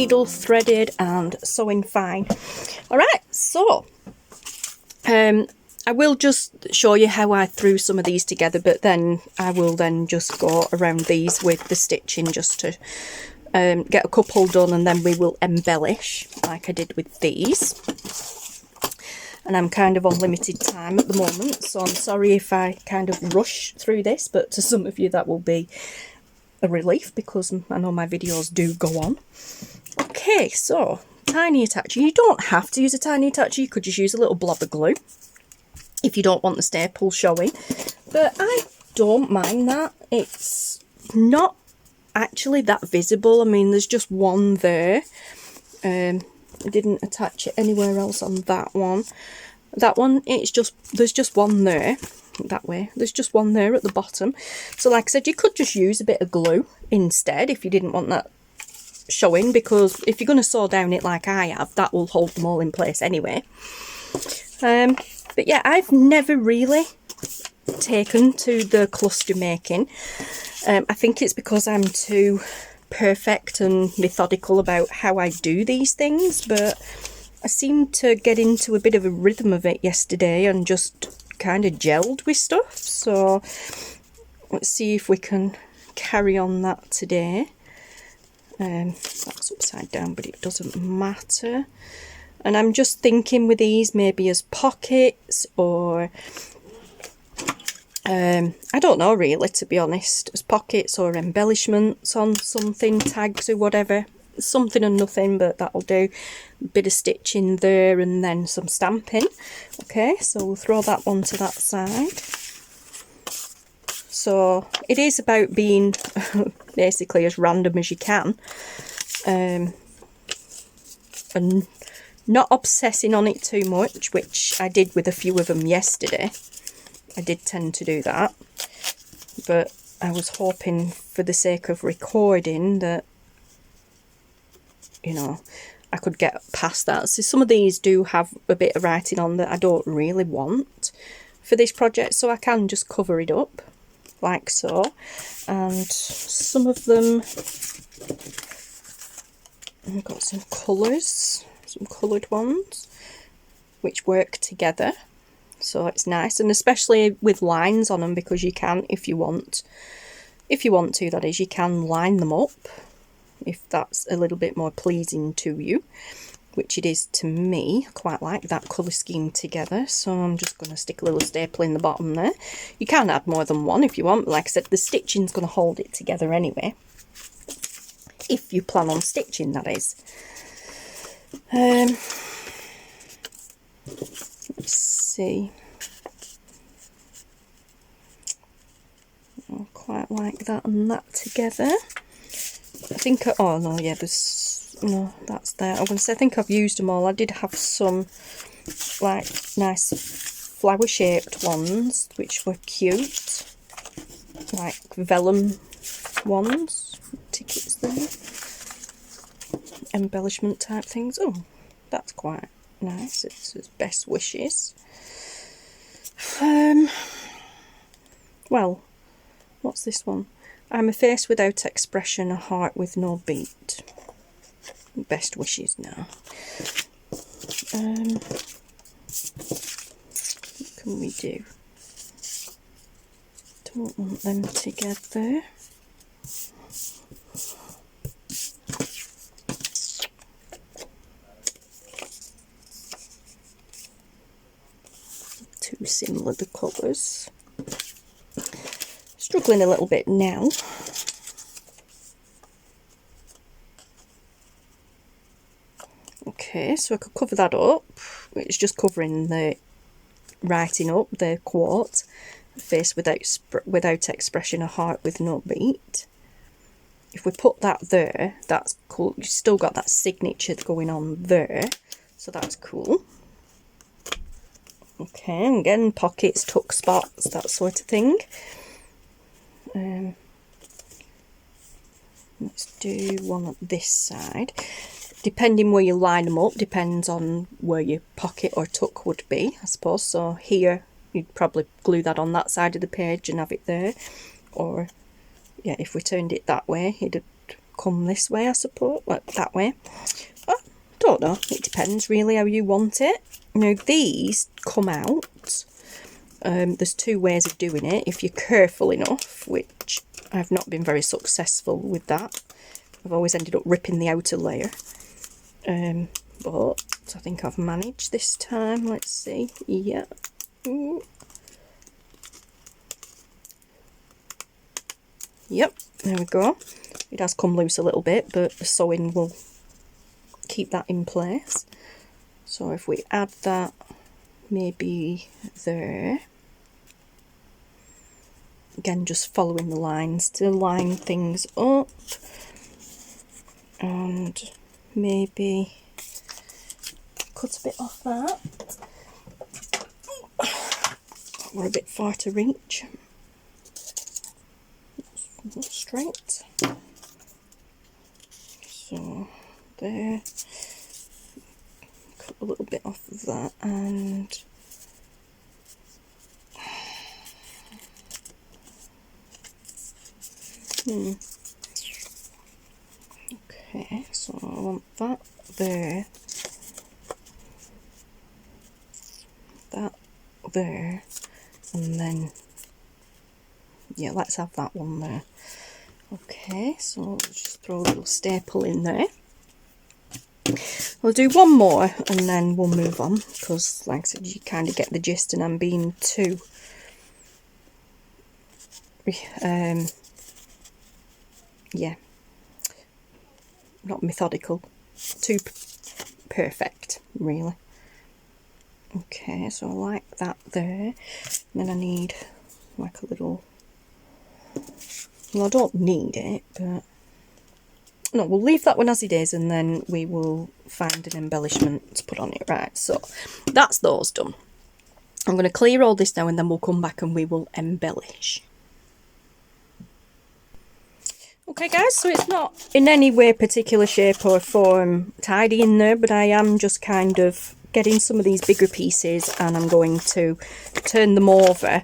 needle threaded and sewing fine. Alright, so I will just show you how I threw some of these together, but then I will then just go around these with the stitching just to get a couple done, and then we will embellish like I did with these. And I'm kind of on limited time at the moment, so I'm sorry if I kind of rush through this, but to some of you that will be a relief because I know my videos do go on. Okay, so tiny attacher. You don't have to use a tiny attacher, you could just use a little blob of glue if you don't want the staple showing, but I don't mind that. It's not actually that visible. I mean, there's just one there. I didn't attach it anywhere else on that one. That one, it's just, there's just one there, that way. There's just one there at the bottom. So like I said, you could just use a bit of glue instead if you didn't want that showing, because if you're going to sew down it like I have, that will hold them all in place anyway. But yeah, I've never really taken to the cluster making. I think it's because I'm too perfect and methodical about how I do these things, but I seemed to get into a bit of a rhythm of it yesterday and just kind of gelled with stuff. So let's see if we can carry on that today. That's upside down, but it doesn't matter. And I'm just thinking with these maybe as pockets, or I don't know really, to be honest, as pockets or embellishments on something, tags or whatever. Something and nothing, but that'll do. A bit of stitching there and then some stamping. Okay, so we'll throw that one to that side. So it is about being basically as random as you can, and not obsessing on it too much, which I did with a few of them yesterday. I did tend to do that, but I was hoping for the sake of recording that, you know, I could get past that. So some of these do have a bit of writing on that I don't really want for this project, so I can just cover it up like so. And some of them, I've got some colours, some coloured ones which work together, so it's nice, and especially with lines on them, because you can, if you want to, that is, you can line them up if that's a little bit more pleasing to you, which it is to me. I quite like that colour scheme together, so I'm just going to stick a little staple in the bottom there. You can add more than one if you want, but like I said, the stitching's going to hold it together anyway, if you plan on stitching, that is. Let's see. I quite like that and that together. I think, oh no, yeah, there's, no, that's there. I was going to say, I think I've used them all. I did have some, like, nice flower-shaped ones, which were cute. Like, vellum ones. Tickets there. Embellishment type things. Oh, that's quite nice. It's best wishes. Well, what's this one? I'm a face without expression, a heart with no beat. Best wishes now. What can we do? Don't want them together. Too similar, the colours. Struggling a little bit now. Okay, so I could cover that up. It's just covering the writing up, the quote. Face without expression, a heart with no beat. If we put that there, that's cool. You've still got that signature going on there, so that's cool. Okay, and again, pockets, tuck spots, that sort of thing. Let's do one on this side. Depending where you line them up, depends on where your pocket or tuck would be, I suppose. So here, you'd probably glue that on that side of the page and have it there. Or, yeah, if we turned it that way, it'd come this way, I suppose, like that way. Oh, don't know, it depends really how you want it. Now these come out, there's two ways of doing it if you're careful enough, which I've not been very successful with that. I've always ended up ripping the outer layer, but I think I've managed this time. Let's see. Yeah. Yep, there we go. It has come loose a little bit, but the sewing will keep that in place. So if we add that maybe there, again just following the lines to line things up, and maybe cut a bit off that. We're a bit far to reach. Straight. So there. Cut a little bit off of that and okay, so I want that there, that there, and then yeah, let's have that one there. Okay, so we'll just throw a little staple in there. We'll do one more and then we'll move on, because like I said, you kind of get the gist, and I'm being too yeah, not methodical, too perfect really. Okay, so I like that there. And then I need like a little, well, I don't need it, but no, we'll leave that one as it is, and then we will find an embellishment to put on it. Right, so that's those done. I'm going to clear all this now, and then we'll come back and we will embellish. Okay guys, so it's not in any way particular shape or form tidy in there, but I am just kind of getting some of these bigger pieces, and I'm going to turn them over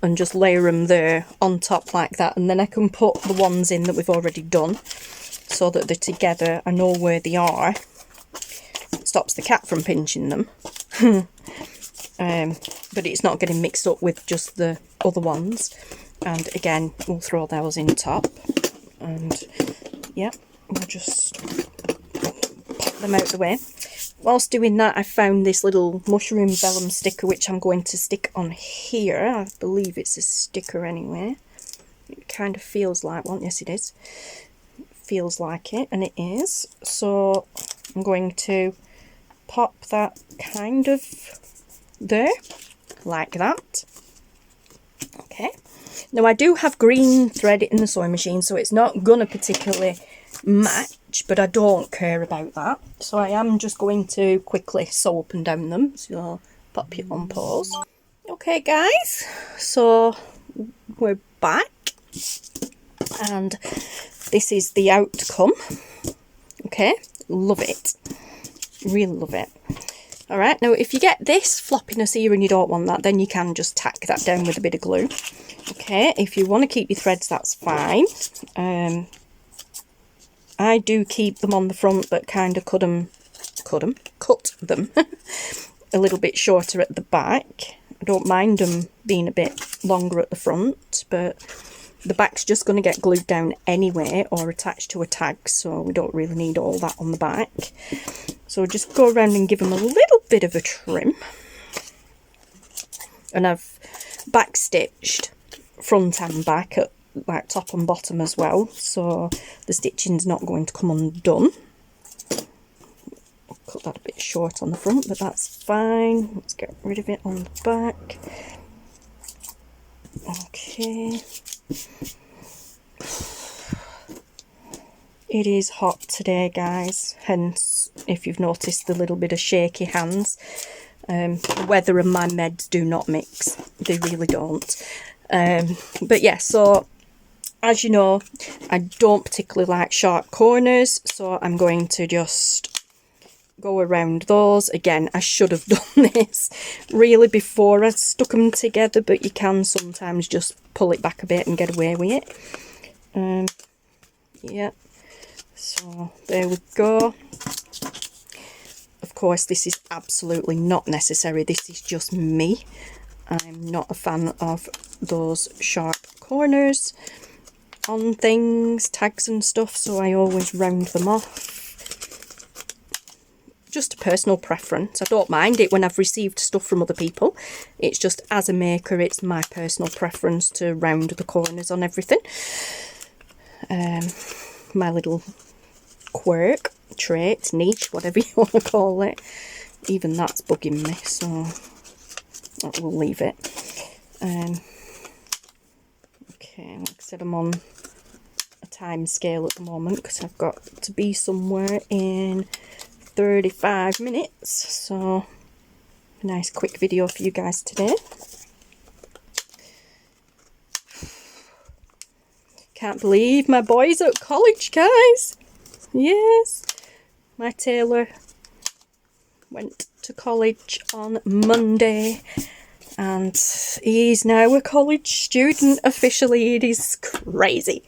and just layer them there on top like that, and then I can put the ones in that we've already done so that they're together. I know where they are. It stops the cat from pinching them. But it's not getting mixed up with just the other ones. And again, we'll throw those in top. And yeah, we'll just pop them out the way. Whilst doing that, I found this little mushroom vellum sticker, which I'm going to stick on here. I believe it's a sticker anyway. It kind of feels like one. Yes, it is. It feels like it, and it is. So I'm going to pop that kind of there, like that. Okay. Now I do have green thread in the sewing machine, so it's not going to particularly match, but I don't care about that. So I am just going to quickly sew up and down them. So I'll pop you on pause. Okay guys, so we're back, and this is the outcome. Okay, love it. Really love it. Alright, now if you get this floppiness here and you don't want that, then you can just tack that down with a bit of glue. Okay, if you want to keep your threads, that's fine. I do keep them on the front, but kind of cut them a little bit shorter at the back. I don't mind them being a bit longer at the front, but the back's just going to get glued down anyway or attached to a tag, so we don't really need all that on the back. So just go around and give them a little bit of a trim. And I've back stitched front and back at like top and bottom as well, so the stitching's not going to come undone. I'll cut that a bit short on the front, but that's fine. Let's get rid of it on the back. Okay. It is hot today guys, hence if you've noticed the little bit of shaky hands. The weather and my meds do not mix, they really don't. But yeah, so as you know, I don't particularly like sharp corners, so I'm going to just go around those. Again, I should have done this really before I stuck them together, but you can sometimes just pull it back a bit and get away with it. Yeah, So there we go. Of course, this is absolutely not necessary. This is just me. I'm not a fan of those sharp corners on things, tags and stuff, so I always round them off. Just a personal preference. I don't mind it when I've received stuff from other people. It's just as a maker, it's my personal preference to round the corners on everything. My little quirk, trait, niche, whatever you want to call it. Even that's bugging me, so we'll leave it. Okay, like I said, I'm on a time scale at the moment because I've got to be somewhere in 35 minutes, so a nice quick video for you guys today. Can't believe my boy's at college, guys. Yes, my tailor went to college on Monday and he's now a college student officially. It is crazy,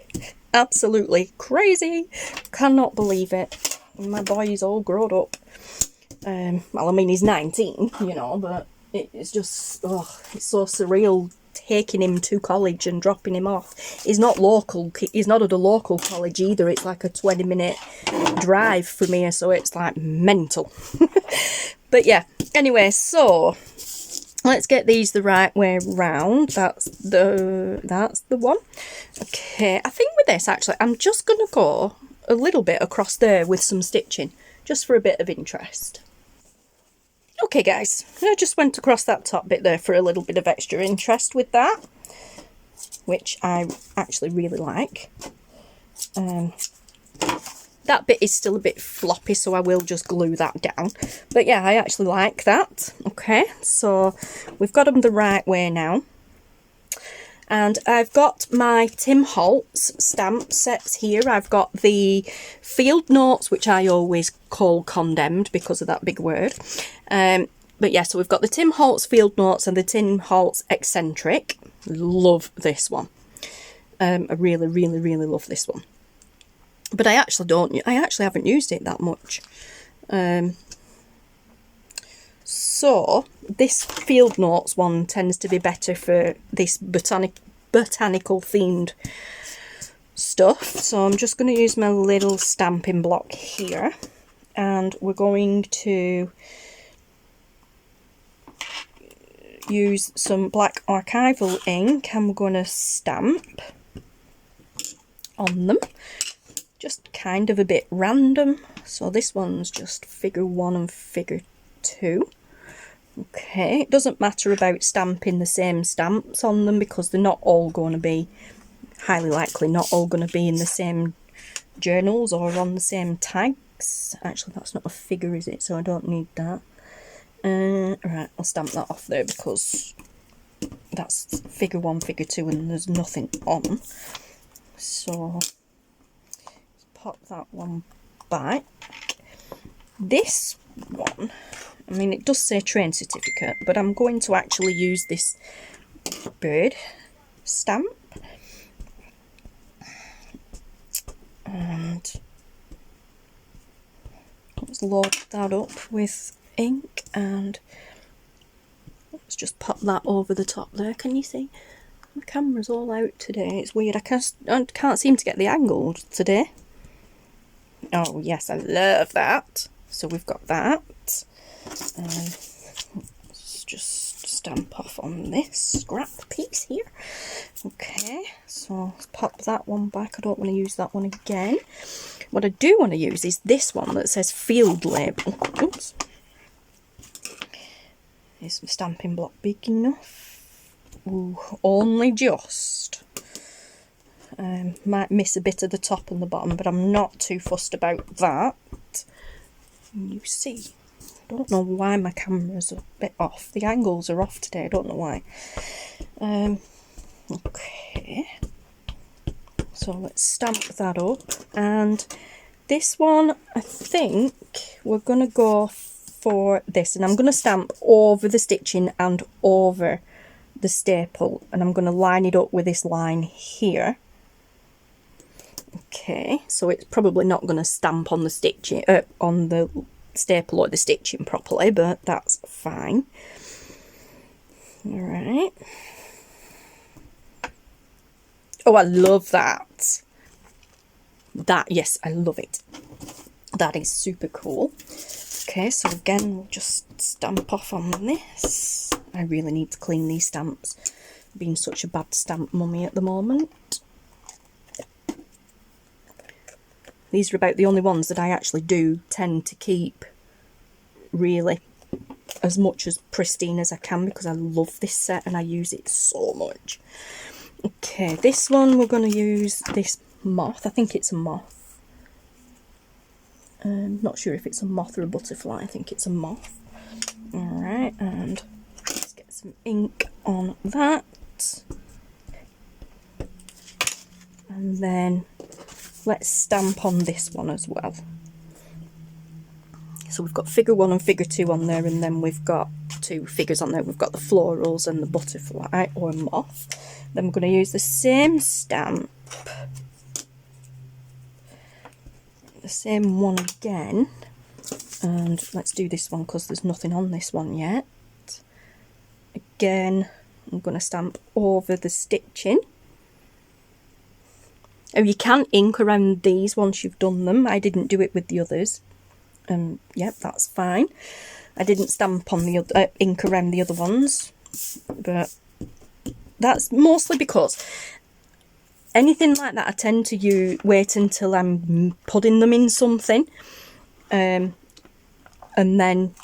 absolutely crazy. Cannot believe it. My boy is all grown up. Well, I mean, he's 19, you know, but it's just, oh, it's so surreal taking him to college and dropping him off. He's not local, he's not at a local college either. It's like a 20-minute drive from here, so it's like mental. But yeah, anyway, so let's get these the right way round. That's the one. Okay, I think with this, actually, I'm just going to go a little bit across there with some stitching, just for a bit of interest. Okay guys, I just went across that top bit there for a little bit of extra interest with that, which I actually really like. That bit is still a bit floppy, so I will just glue that down. But yeah, I actually like that. Okay, so we've got them the right way now. And I've got my Tim Holtz stamp sets here. I've got the field notes, which I always call condemned because of that big word. But yeah, so we've got the Tim Holtz field notes and the Tim Holtz eccentric. Love this one. I really, really, really love this one. But I actually haven't used it that much. So this field notes one tends to be better for this botanical themed stuff. So I'm just going to use my little stamping block here, and we're going to use some black archival ink and we're going to stamp on them. Just kind of a bit random. So this one's just figure 1 and figure 2. Okay, it doesn't matter about stamping the same stamps on them because they're not all going to be, highly likely, not all going to be in the same journals or on the same tags. Actually, that's not a figure, is it? So I don't need that. Right, I'll stamp that off there because that's figure 1, figure 2 and there's nothing on. So pop that one back. This one, I mean, it does say train certificate, but I'm going to actually use this bird stamp. And let's load that up with ink and let's just pop that over the top there. Can you see? The camera's all out today. It's weird. I can't seem to get the angle today. Oh yes, I love that. So we've got that. Let's just stamp off on this scrap piece here. Okay, so let's pop that one back. I don't want to use that one again. What I do want to use is this one that says field label. Oops. Is my stamping block big enough? Ooh, only just. Might miss a bit of the top and the bottom, but I'm not too fussed about that. You see, I don't know why my camera's a bit off. The angles are off today, I don't know why. Okay, so let's stamp that up. And this one, I think we're going to go for this, and I'm going to stamp over the stitching and over the staple, and I'm going to line it up with this line here. Okay, so it's probably not going to stamp on the stitching, on the staple or the stitching properly, but that's fine. Alright. Oh, I love that. Yes, I love it. That is super cool. Okay, so again, we'll just stamp off on this. I really need to clean these stamps. Being such a bad stamp mummy at the moment. These are about the only ones that I actually do tend to keep really as much as pristine as I can, because I love this set and I use it so much. Okay, this one we're going to use this moth. I think it's a moth. Not sure if it's a moth or a butterfly. I think it's a moth. Alright, and let's get some ink on that. And then let's stamp on this one as well. So we've got figure 1 and figure 2 on there, and then we've got 2 figures on there. We've got the florals and the butterfly or moth. Then we're going to use the same stamp, the same one again, and let's do this one because there's nothing on this one yet. Again, I'm going to stamp over the stitching. Oh, you can ink around these once you've done them. I didn't do it with the others. Yep, that's fine. I didn't stamp on the other ink around the other ones, but that's mostly because anything like that I tend to wait until I'm putting them in something, and then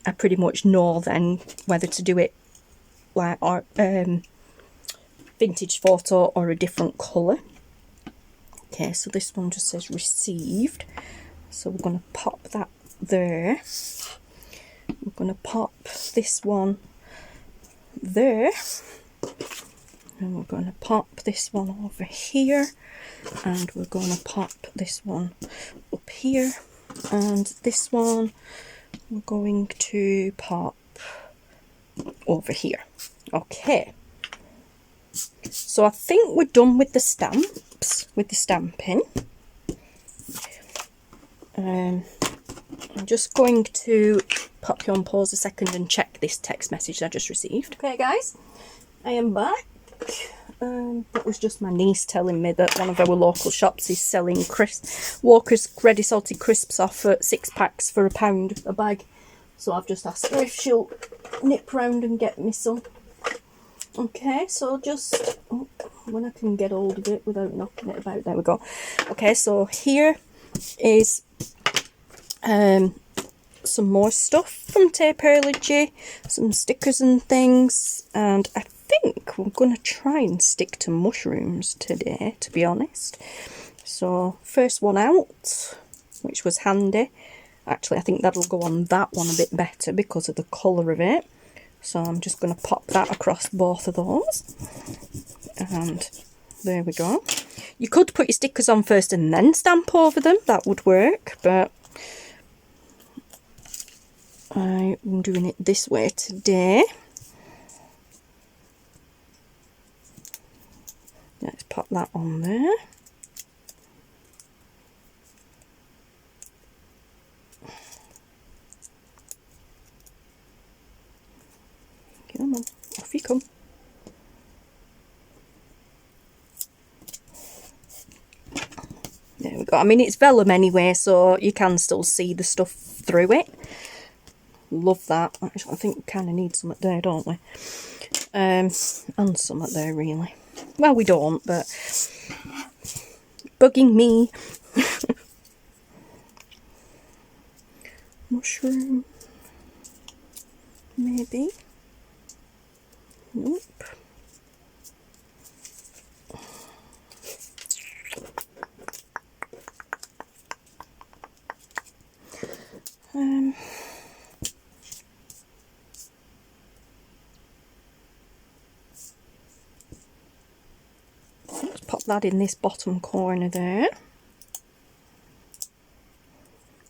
I pretty much know then whether to do it like vintage photo or a different colour. Okay, so this one just says received, so we're going to pop that there. We're going to pop this one there, and we're going to pop this one over here, and we're going to pop this one up here, and this one we're going to pop over here. Okay, so I think we're done with the stamps, with the stamping. I'm just going to pop you on pause a second and check this text message I just received. Okay guys, I am back. That was just my niece telling me that one of our local shops is selling Walker's Ready Salted Crisps off at 6 packs for £1 a bag. So I've just asked her if she'll nip round and get me some. Okay, so just when I can get hold of it without knocking it about, there we go. Okay, so here is some more stuff from Taperlogy, some stickers and things, and I think we're going to try and stick to mushrooms today, to be honest. So first one out, which was handy. Actually, I think that'll go on that one a bit better because of the colour of it. So I'm just going to pop that across both of those. And there we go. You could put your stickers on first and then stamp over them. That would work, but I'm doing it this way today. Let's pop that on there. Come on, off you come. There we go. I mean, it's vellum anyway, so you can still see the stuff through it. Love that. Actually, I think we kind of need some there, don't we? And some there, really. Well, we don't, but bugging me. Mushroom. Maybe. Nope. Let's pop that in this bottom corner there.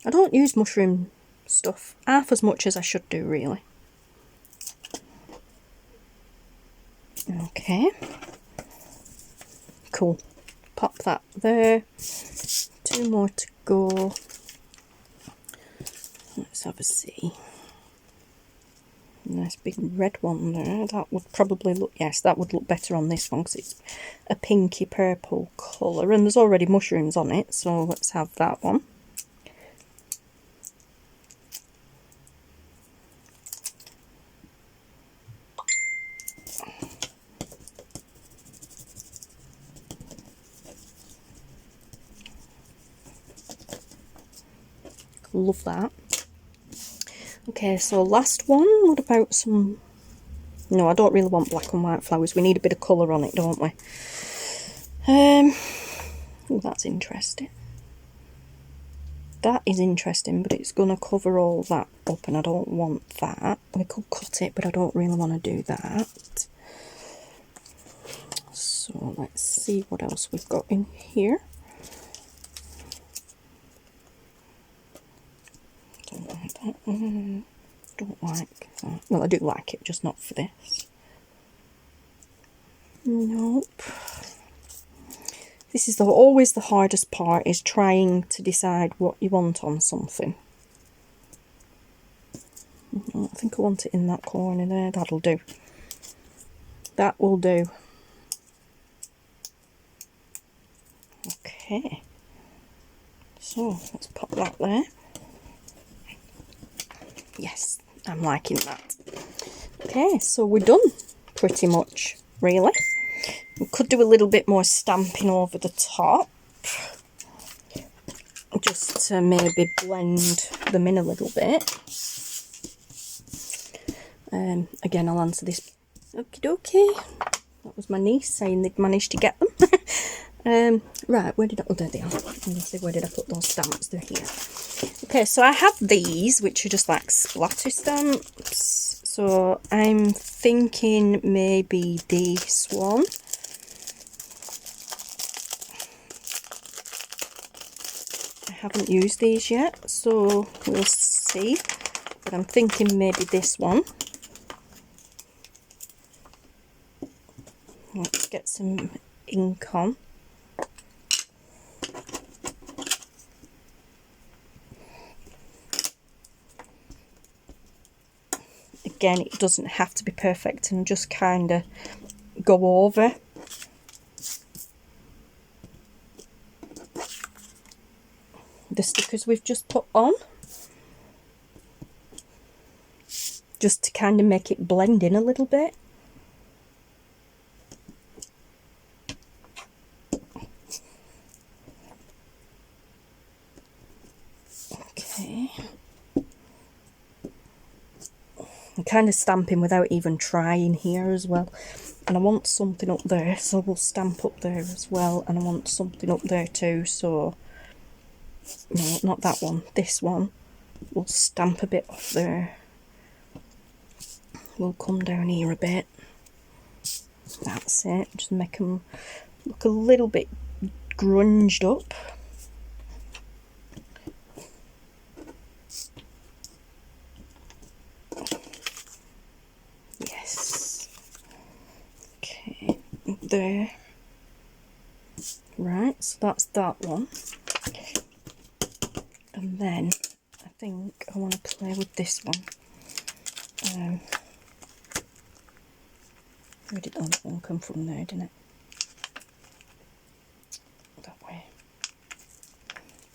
I don't use mushroom stuff half as much as I should do, really. Okay. Cool. pop that there. 2 more to go. Let's have a see. Nice big red one there. That would probably look, yes, that would look better on this one because it's a pinky purple colour, and there's already mushrooms on it, so let's have that one. Love that. Okay, so last one. What about some... No, I don't really want black and white flowers. We need a bit of colour on it, don't we? Oh, that's interesting. That is interesting, but it's going to cover all that up, and I don't want that. We could cut it, but I don't really want to do that. So let's see what else we've got in here. Don't like that. Don't like that. Well, I do like it, just not for this. Nope. This is always the hardest part, is trying to decide what you want on something. I think I want it in that corner there. That'll do. That will do. Okay. So, let's pop that there. Yes, I'm liking that. Okay, so we're done, pretty much, really. We could do a little bit more stamping over the top, just to maybe blend them in a little bit. Again, I'll answer this. Okie dokie. That was my niece saying they'd managed to get them. Right, where did I... Oh, there they are. Let's see, where did I put those stamps? They're here. Okay, so I have these, which are just like splatter stamps. So I'm thinking maybe this one. I haven't used these yet, so we'll see. But I'm thinking maybe this one. Let's get some ink on. Again, it doesn't have to be perfect, and just kind of go over. The stickers we've just put on, just to kind of make it blend in a little bit. Okay. I'm kind of stamping without even trying here as well, and I want something up there, so we'll stamp up there as well, and I want something up there too, so no, not that one, this one. We'll stamp a bit off there. We'll come down here a bit. That's it. Just make them look a little bit grunged up. Yes. Okay, up there. Right, so that's that one. And then I think I want to play with this one. Where did that one come from there, didn't it? That way.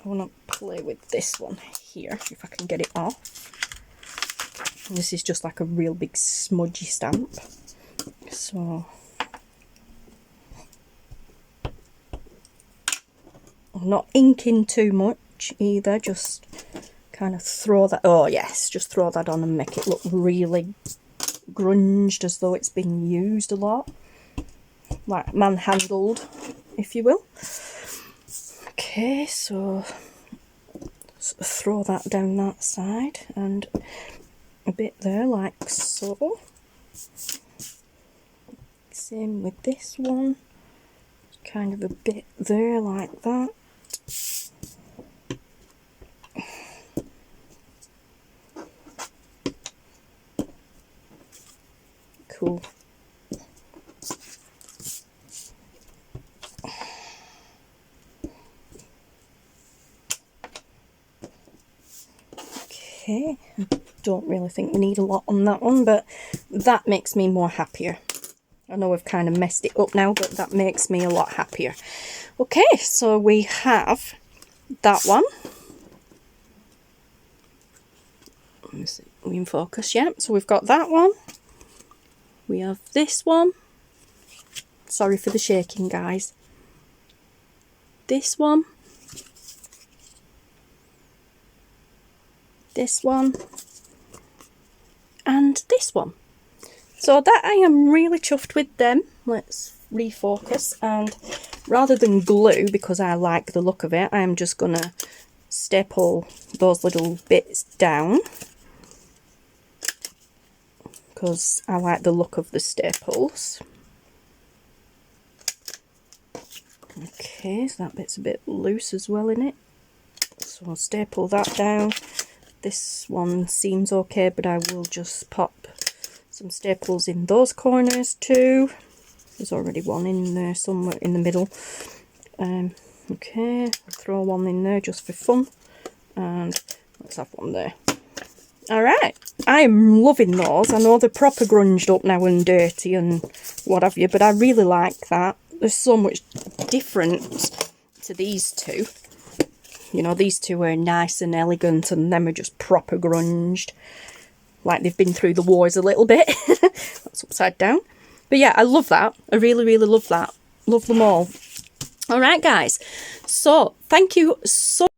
I want to play with this one here, if I can get it off. And this is just like a real big smudgy stamp. So I'm not inking too much either, just kind of throw that, oh yes, just throw that on and make it look really grunged, as though it's been used a lot, like manhandled, if you will. Okay, so throw that down that side and a bit there, like so. Same with this one, kind of a bit there like that. Cool. Okay, I don't really think we need a lot on that one, but that makes me more happier. I know I've kind of messed it up now, but that makes me a lot happier. Okay, so we have that one. Let me see, are we in focus? Yeah, so we've got that one. We have this one. Sorry for the shaking, guys. This one. This one. And this one. So that I am really chuffed with them. Let's refocus, and rather than glue, because I like the look of it, I am just gonna staple those little bits down because I like the look of the staples. Okay, so that bit's a bit loose as well in it, so I'll staple that down. This one seems okay, but I will just pop some staples in those corners too. There's already one in there somewhere in the middle. Okay, I'll throw one in there just for fun, and let's have one there. Alright, I am loving those. I know they're proper grunged up now and dirty and what have you, but I really like that. There's so much different to these two. You know, these two are nice and elegant, and them are just proper grunged. Like they've been through the wars a little bit. That's upside down. But yeah, I love that. I really, really love that. Love them all. Alright, guys. So, thank you so